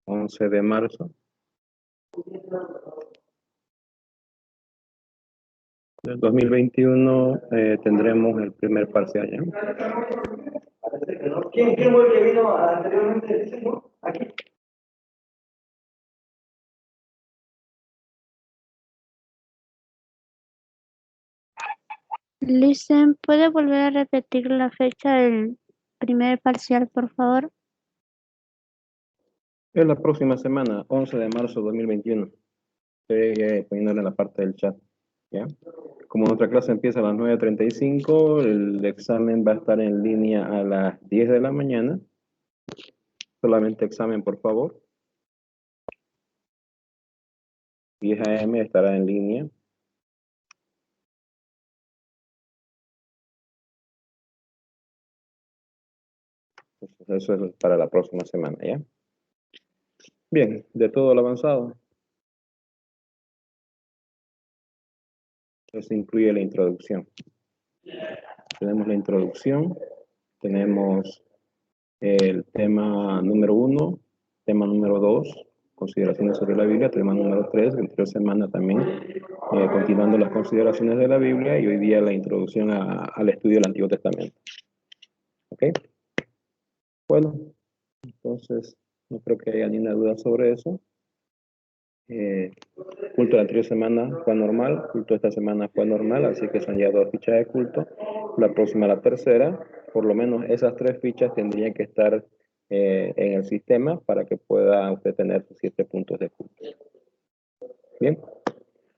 11 de marzo del 2021 tendremos el primer parcial, ¿ya? ¿Quién fue el que vino anteriormente? Aquí. Listen, ¿puede volver a repetir la fecha del primer parcial, por favor? Es la próxima semana, 11 de marzo de 2021. Estoy poniéndole en la parte del chat, ¿ya? Como nuestra clase empieza a las 9:35, el examen va a estar en línea a las 10 de la mañana. Solamente examen, por favor. 10 a.m. estará en línea. Entonces, eso es para la próxima semana, ¿ya? Bien, de todo lo avanzado. Eso incluye la introducción. Tenemos la introducción, tenemos el tema número 1, tema número 2, consideraciones sobre la Biblia, tema número 3, la anterior semana también, continuando las consideraciones de la Biblia, y hoy día la introducción al estudio del Antiguo Testamento. ¿Ok? Bueno, entonces no creo que haya ninguna duda sobre eso. Culto de la anterior semana fue normal, culto de esta semana fue normal, así que son ya 2 fichas de culto. La próxima, la tercera, por lo menos esas 3 fichas tendrían que estar en el sistema para que pueda usted tener sus 7 puntos de culto. Bien.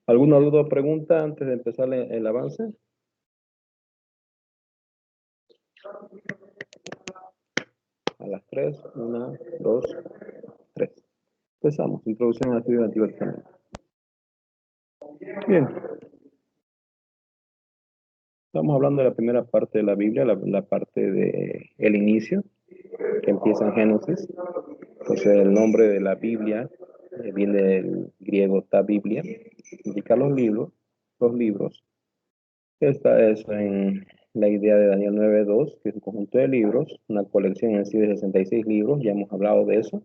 ¿Alguna duda o pregunta antes de empezar el avance? A las 3, 1, 2, 3. Empezamos. Introducción al estudio del Antiguo Testamento. Bien. Estamos hablando de la primera parte de la Biblia, la parte de el inicio, que empieza en Génesis. Entonces el nombre de la Biblia viene del griego ta Biblia, indica los libros. Esta es en la idea de Daniel 9:2, que es un conjunto de libros, una colección en sí de 66 libros, ya hemos hablado de eso,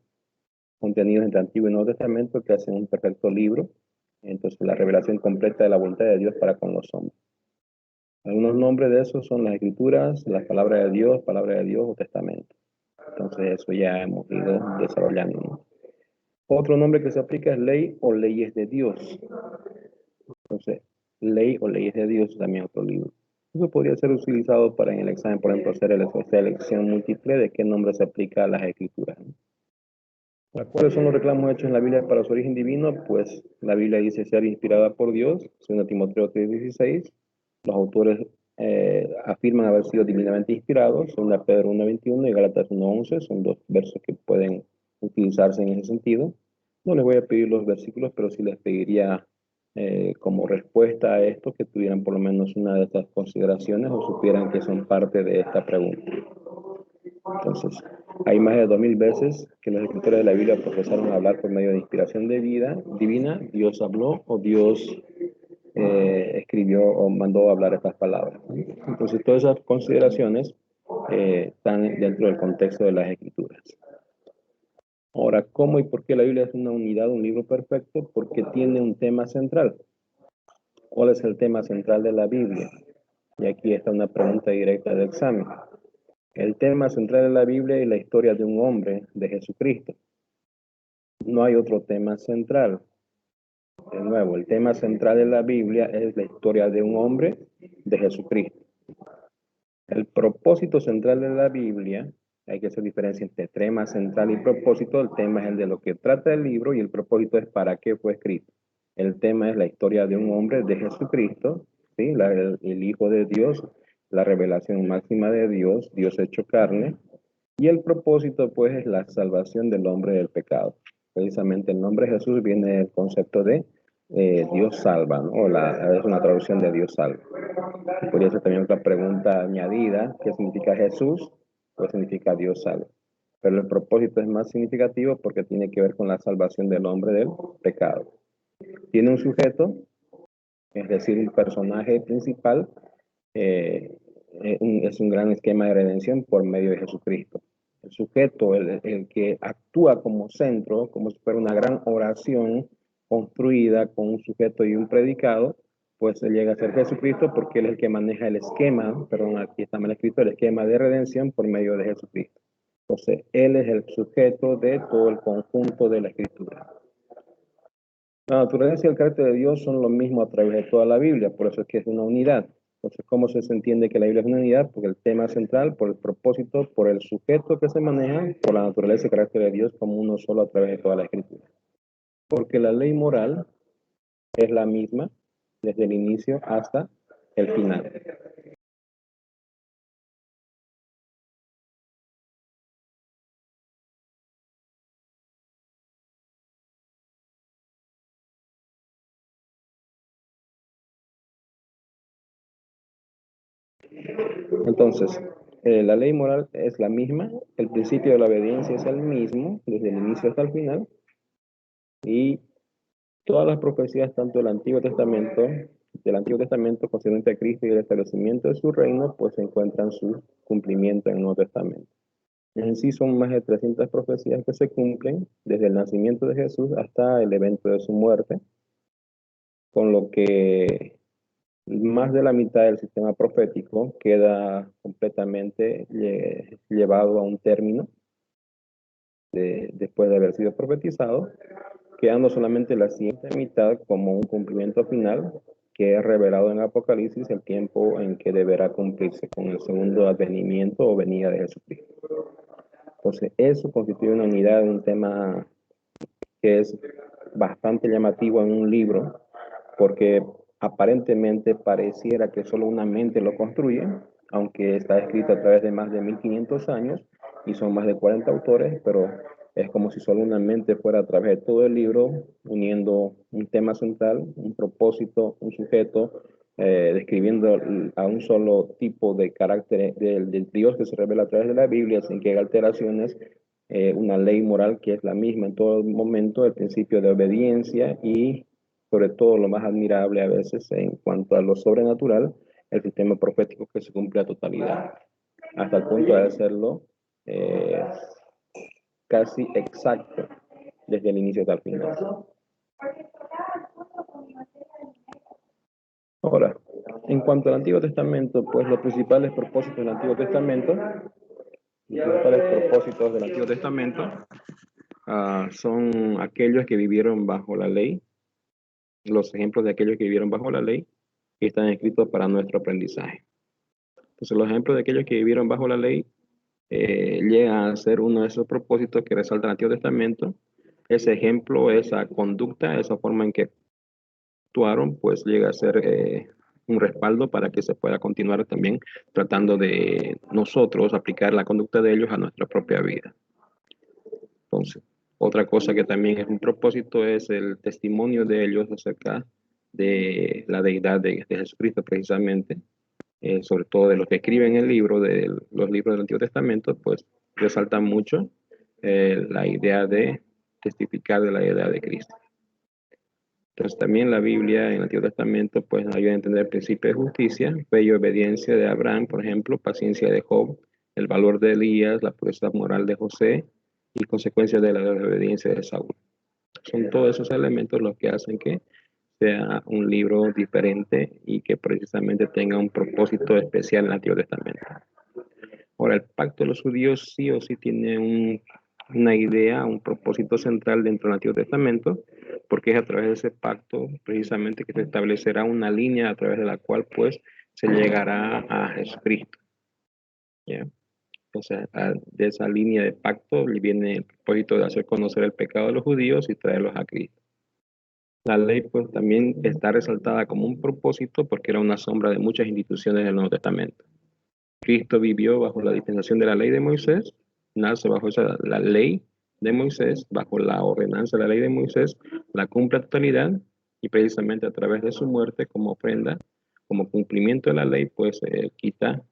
contenidos entre Antiguo y Nuevo Testamento que hacen un perfecto libro. Entonces la revelación completa de la voluntad de Dios para con los hombres. Algunos nombres de esos son las Escrituras, la palabra de Dios o Testamento. Entonces eso ya hemos ido desarrollando, ¿no? Otro nombre que se aplica es ley o leyes de Dios. Entonces, ley o leyes de Dios también otro libro. Eso podría ser utilizado para en el examen, por ejemplo, hacer la selección múltiple de qué nombre se aplica a las Escrituras, ¿no? ¿Cuáles son los reclamos hechos en la Biblia para su origen divino? Pues la Biblia dice ser inspirada por Dios, 2 Timoteo 3:16. Los autores afirman haber sido divinamente inspirados, 2 Pedro 1:21 y Gálatas 1:11, son 2 versos que pueden utilizarse en ese sentido. No les voy a pedir los versículos, pero sí les pediría como respuesta a esto que tuvieran por lo menos una de estas consideraciones o supieran que son parte de esta pregunta. Entonces, hay más de 2000 veces que los escritores de la Biblia profesaron hablar por medio de inspiración divina, Dios habló o Dios escribió o mandó a hablar estas palabras. Entonces, todas esas consideraciones están dentro del contexto de las Escrituras. Ahora, ¿cómo y por qué la Biblia es una unidad, un libro perfecto? Porque tiene un tema central. ¿Cuál es el tema central de la Biblia? Y aquí está una pregunta directa de examen. El tema central de la Biblia es la historia de un hombre, de Jesucristo. No hay otro tema central. De nuevo, el tema central de la Biblia es la historia de un hombre, de Jesucristo. El propósito central de la Biblia, hay que hacer diferencia entre tema central y propósito. El tema es el de lo que trata el libro y el propósito es para qué fue escrito. El tema es la historia de un hombre, de Jesucristo, ¿sí? El Hijo de Dios, la revelación máxima de Dios, Dios hecho carne. Y el propósito, pues, es la salvación del hombre del pecado. Precisamente el nombre Jesús viene del concepto de Dios salva, ¿no? Es una traducción de Dios salva. Y podría ser también otra pregunta añadida, ¿qué significa Jesús? ¿Qué significa Dios salva? Pero el propósito es más significativo porque tiene que ver con la salvación del hombre del pecado. Tiene un sujeto, es decir, un personaje principal, es un gran esquema de redención por medio de Jesucristo. sujeto, el que actúa como centro, como si fuera una gran oración construida con un sujeto y un predicado, pues llega a ser Jesucristo porque él es el que maneja el esquema, perdón, aquí está mal escrito, el esquema de redención por medio de Jesucristo. Entonces, él es el sujeto de todo el conjunto de la escritura. La naturaleza y el carácter de Dios son lo mismo a través de toda la Biblia, por eso es que es una unidad. Entonces, ¿cómo se entiende que la Biblia es una unidad? Porque el tema central, por el propósito, por el sujeto que se maneja, por la naturaleza y el carácter de Dios como uno solo a través de toda la escritura. Porque la ley moral es la misma desde el inicio hasta el final. Entonces, la ley moral es la misma, el principio de la obediencia es el mismo desde el inicio hasta el final, y todas las profecías, tanto del Antiguo Testamento concerniente a Cristo y el establecimiento de su reino, pues encuentran su cumplimiento en el Nuevo Testamento. En sí son más de 300 profecías que se cumplen desde el nacimiento de Jesús hasta el evento de su muerte, con lo que más de la mitad del sistema profético queda completamente llevado a un término después de haber sido profetizado, quedando solamente la siguiente mitad como un cumplimiento final que es revelado en Apocalipsis, el tiempo en que deberá cumplirse con el segundo advenimiento o venida de Jesucristo. Entonces, eso constituye una unidad, un tema que es bastante llamativo en un libro, porque aparentemente pareciera que solo una mente lo construye, aunque está escrito a través de más de 1500 años y son más de 40 autores, pero es como si solo una mente fuera a través de todo el libro, uniendo un tema central, un propósito, un sujeto, describiendo a un solo tipo de carácter del Dios que se revela a través de la Biblia sin que haya alteraciones, una ley moral que es la misma en todo momento, el principio de obediencia y sobre todo lo más admirable a veces en cuanto a lo sobrenatural, el sistema profético que se cumple a totalidad, hasta el punto de hacerlo casi exacto desde el inicio hasta el final. Ahora, en cuanto al Antiguo Testamento, pues los principales propósitos del Antiguo Testamento, son aquellos que vivieron bajo la ley, los ejemplos de aquellos que vivieron bajo la ley y están escritos para nuestro aprendizaje. Entonces, los ejemplos de aquellos que vivieron bajo la ley llega a ser uno de esos propósitos que resalta el Antiguo Testamento. Ese ejemplo, esa conducta, esa forma en que actuaron, pues llega a ser un respaldo para que se pueda continuar también tratando de nosotros aplicar la conducta de ellos a nuestra propia vida. Entonces, otra cosa que también es un propósito es el testimonio de ellos acerca de la deidad de Jesucristo precisamente, sobre todo de los que escriben el libro, de los libros del Antiguo Testamento, pues resalta mucho la idea de testificar de la deidad de Cristo. Entonces también la Biblia en el Antiguo Testamento pues nos ayuda a entender el principio de justicia, fe y obediencia de Abraham, por ejemplo, paciencia de Job, el valor de Elías, la pureza moral de José y consecuencias de la desobediencia de Saúl. Son todos esos elementos los que hacen que sea un libro diferente y que precisamente tenga un propósito especial en el Antiguo Testamento. Ahora, el pacto de los judíos sí o sí tiene una idea, un propósito central dentro del Antiguo Testamento, porque es a través de ese pacto precisamente que se establecerá una línea a través de la cual pues se llegará a Jesucristo. ¿Ya? Entonces, de esa línea de pacto viene el propósito de hacer conocer el pecado de los judíos y traerlos a Cristo. La ley pues también está resaltada como un propósito porque era una sombra de muchas instituciones del Nuevo Testamento. Cristo vivió bajo la dispensación de la ley de Moisés, nace bajo la ley de Moisés, bajo la ordenanza de la ley de Moisés, la cumple a totalidad y precisamente a través de su muerte como ofrenda, como cumplimiento de la ley, pues quita,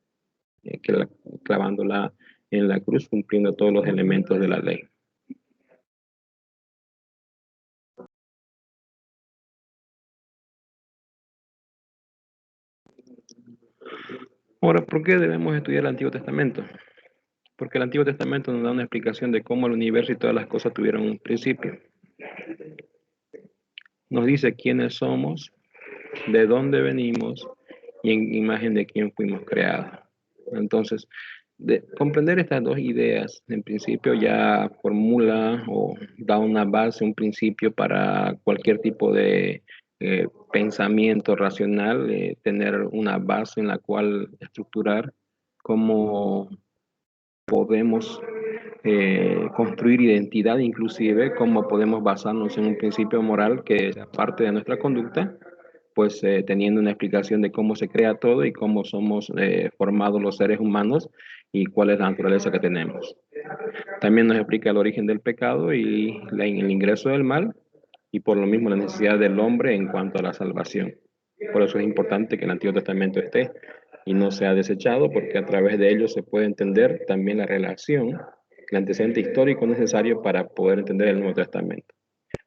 clavándola en la cruz, cumpliendo todos los elementos de la ley. Ahora, ¿por qué debemos estudiar el Antiguo Testamento? Porque el Antiguo Testamento nos da una explicación de cómo el universo y todas las cosas tuvieron un principio. Nos dice quiénes somos, de dónde venimos y en imagen de quién fuimos creados. Entonces, de comprender estas dos ideas, en principio ya formula o da una base, un principio para cualquier tipo de pensamiento racional, tener una base en la cual estructurar cómo podemos construir identidad, inclusive cómo podemos basarnos en un principio moral que es parte de nuestra conducta, pues teniendo una explicación de cómo se crea todo y cómo somos formados los seres humanos y cuál es la naturaleza que tenemos. También nos explica el origen del pecado y el ingreso del mal y por lo mismo la necesidad del hombre en cuanto a la salvación. Por eso es importante que el Antiguo Testamento esté y no sea desechado, porque a través de ello se puede entender también la relación, el antecedente histórico necesario para poder entender el Nuevo Testamento.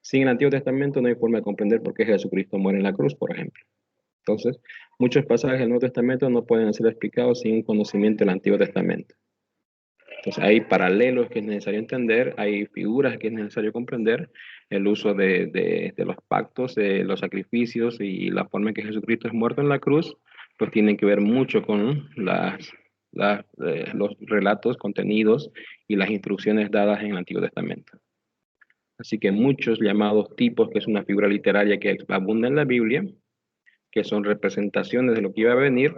Sin el Antiguo Testamento no hay forma de comprender por qué Jesucristo muere en la cruz, por ejemplo. Entonces, muchos pasajes del Nuevo Testamento no pueden ser explicados sin un conocimiento del Antiguo Testamento. Entonces, hay paralelos que es necesario entender, hay figuras que es necesario comprender, el uso de los pactos, de los sacrificios y la forma en que Jesucristo es muerto en la cruz, pues tienen que ver mucho con los relatos, contenidos y las instrucciones dadas en el Antiguo Testamento. Así que muchos llamados tipos, que es una figura literaria que abunda en la Biblia, que son representaciones de lo que iba a venir,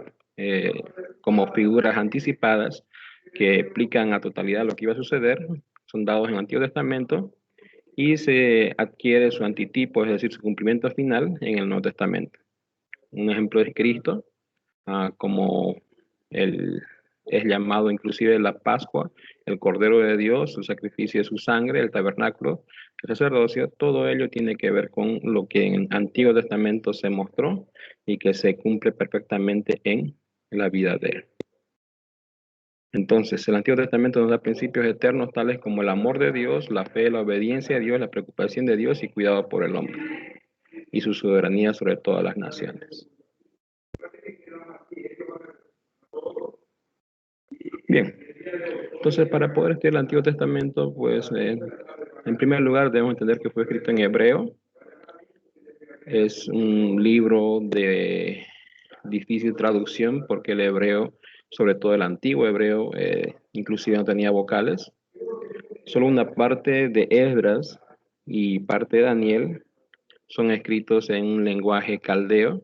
como figuras anticipadas que explican a totalidad lo que iba a suceder, son dados en el Antiguo Testamento y se adquiere su antitipo, es decir, su cumplimiento final en el Nuevo Testamento. Un ejemplo es Cristo, como el, es llamado inclusive la Pascua, el Cordero de Dios, su sacrificio de su sangre, el tabernáculo, el sacerdocio, todo ello tiene que ver con lo que en el Antiguo Testamento se mostró y que se cumple perfectamente en la vida de él. Entonces, el Antiguo Testamento nos da principios eternos tales como el amor de Dios, la fe, la obediencia a Dios, la preocupación de Dios y cuidado por el hombre y su soberanía sobre todas las naciones. Bien, entonces para poder estudiar el Antiguo Testamento, pues en primer lugar debemos entender que fue escrito en hebreo. Es un libro de difícil traducción porque el hebreo, sobre todo el antiguo hebreo, inclusive no tenía vocales. Solo una parte de Esdras y parte de Daniel son escritos en un lenguaje caldeo,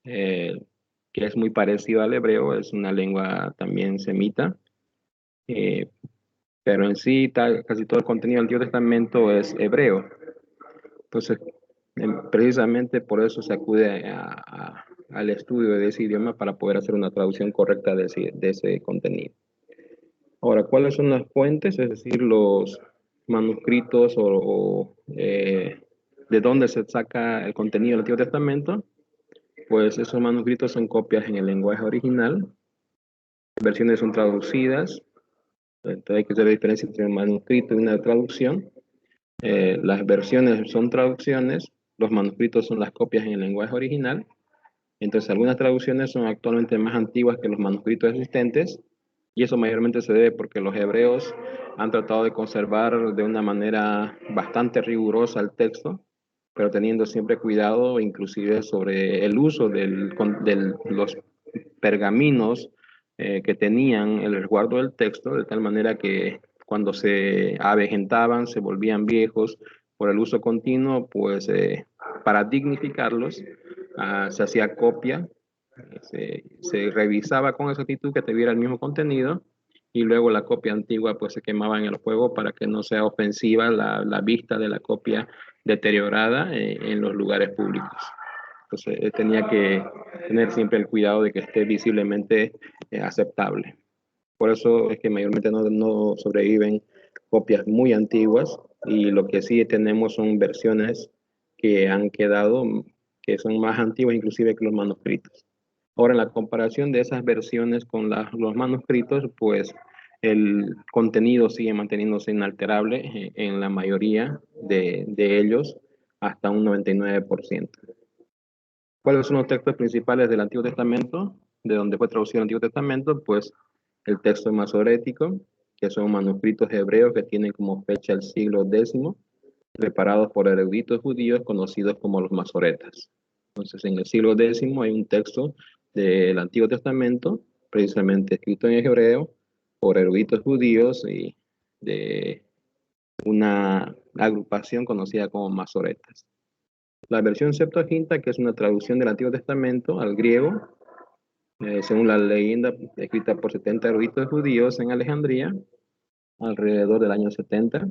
que es muy parecido al hebreo, es una lengua también semita, pero en sí casi todo el contenido del Antiguo Testamento es hebreo. Entonces, precisamente por eso se acude al estudio de ese idioma para poder hacer una traducción correcta de ese contenido. Ahora, ¿cuáles son las fuentes? Es decir, los manuscritos de dónde se saca el contenido del Antiguo Testamento. Pues esos manuscritos son copias en el lenguaje original, versiones son traducidas, entonces hay que hacer la diferencia entre un manuscrito y una traducción. Las versiones son traducciones, los manuscritos son las copias en el lenguaje original. Entonces algunas traducciones son actualmente más antiguas que los manuscritos existentes y eso mayormente se debe porque los hebreos han tratado de conservar de una manera bastante rigurosa el texto, pero teniendo siempre cuidado inclusive sobre el uso de los pergaminos que tenían el resguardo del texto, de tal manera que cuando se avejentaban, se volvían viejos por el uso continuo, pues para dignificarlos, se hacía copia, se revisaba con exactitud que tuviera el mismo contenido y luego la copia antigua pues se quemaba en el fuego para que no sea ofensiva la vista de la copia deteriorada en los lugares públicos. Entonces tenía que tener siempre el cuidado de que esté visiblemente aceptable. Por eso es que mayormente no sobreviven copias muy antiguas y lo que sí tenemos son versiones que han quedado, que son más antiguas inclusive que los manuscritos. Ahora, en la comparación de esas versiones con los manuscritos, pues el contenido sigue manteniéndose inalterable en la mayoría de ellos, hasta un 99%. ¿Cuáles son los textos principales del Antiguo Testamento? De donde fue traducido el Antiguo Testamento, pues el texto masorético, que son manuscritos hebreos que tienen como fecha el siglo X, preparados por eruditos judíos conocidos como los masoretas. Entonces, en el siglo X hay un texto del Antiguo Testamento, precisamente escrito en hebreo, por eruditos judíos y de una agrupación conocida como masoretas. La versión Septuaginta, que es una traducción del Antiguo Testamento al griego, según la leyenda escrita por 70 eruditos judíos en Alejandría, alrededor del año 270,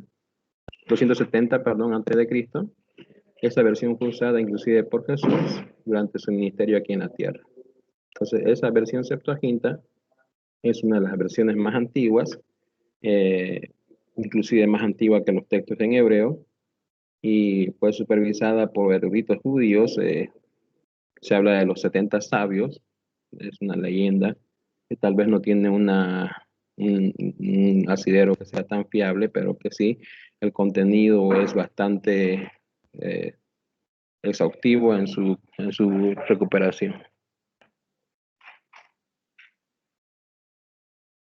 antes de Cristo. Esa versión fue usada inclusive por Jesús durante su ministerio aquí en la tierra. Entonces, esa versión Septuaginta es una de las versiones más antiguas, inclusive más antigua que los textos en hebreo, y fue supervisada por eruditos judíos. Se habla de los 70 sabios, es una leyenda que tal vez no tiene un asidero que sea tan fiable, pero que sí, el contenido es bastante exhaustivo en su recuperación.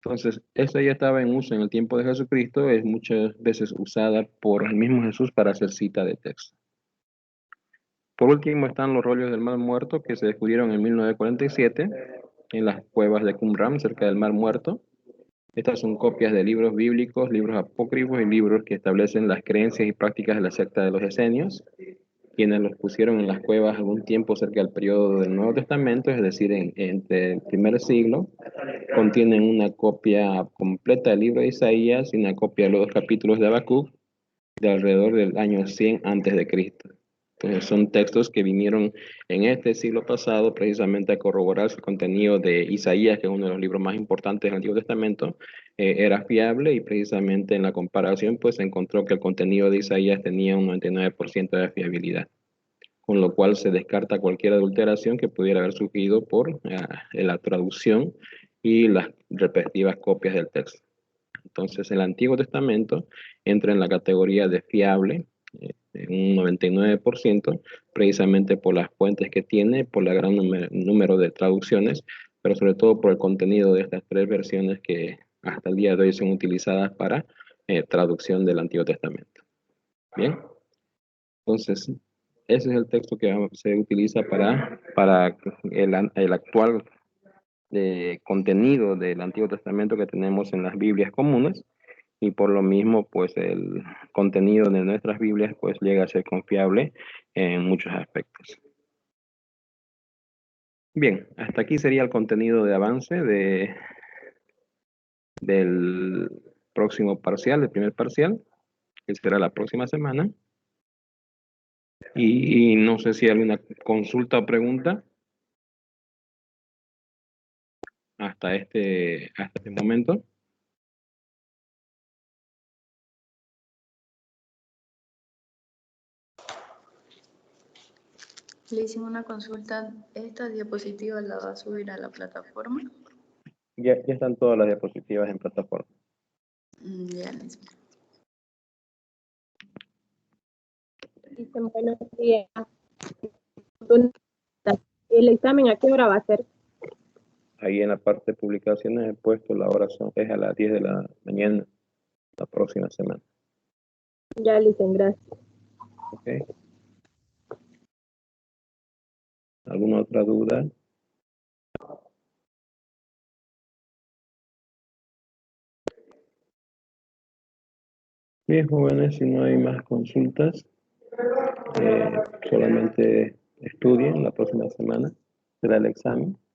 Entonces, esta ya estaba en uso en el tiempo de Jesucristo, es muchas veces usada por el mismo Jesús para hacer cita de texto. Por último están los rollos del Mar Muerto que se descubrieron en 1947 en las cuevas de Qumran, cerca del Mar Muerto. Estas son copias de libros bíblicos, libros apócrifos y libros que establecen las creencias y prácticas de la secta de los esenios, quienes los pusieron en las cuevas algún tiempo cerca del periodo del Nuevo Testamento, es decir, entre el primer siglo. Contienen una copia completa del libro de Isaías y una copia de los 2 capítulos de Habacuc de alrededor del año 100 antes de Cristo. Entonces son textos que vinieron en este siglo pasado precisamente a corroborar su contenido de Isaías, que es uno de los libros más importantes del Antiguo Testamento, era fiable, y precisamente en la comparación pues se encontró que el contenido de Isaías tenía un 99% de fiabilidad, con lo cual se descarta cualquier adulteración que pudiera haber surgido por la traducción y las respectivas copias del texto. Entonces el Antiguo Testamento entra en la categoría de fiable, un 99%, precisamente por las fuentes que tiene, por el gran número de traducciones, pero sobre todo por el contenido de estas 3 versiones que hasta el día de hoy son utilizadas para traducción del Antiguo Testamento. Bien, entonces ese es el texto que se utiliza para el actual contenido del Antiguo Testamento que tenemos en las Biblias comunes, y por lo mismo pues el contenido de nuestras Biblias pues llega a ser confiable en muchos aspectos. Bien, hasta aquí sería el contenido de avance del próximo parcial, el primer parcial, que será la próxima semana. Y no sé si hay alguna consulta o pregunta hasta este momento. Le hice una consulta. ¿Esta diapositiva la va a subir a la plataforma? Ya están todas las diapositivas en plataforma. Ya les vi. Dicen buenos días. ¿El examen a qué hora va a ser? Ahí en la parte de publicaciones he puesto la hora, es a las 10 de la mañana, la próxima semana. Ya, dicen, gracias. Ok. ¿Alguna otra duda? Bien, jóvenes, si no hay más consultas, solamente estudien la próxima semana, será el examen.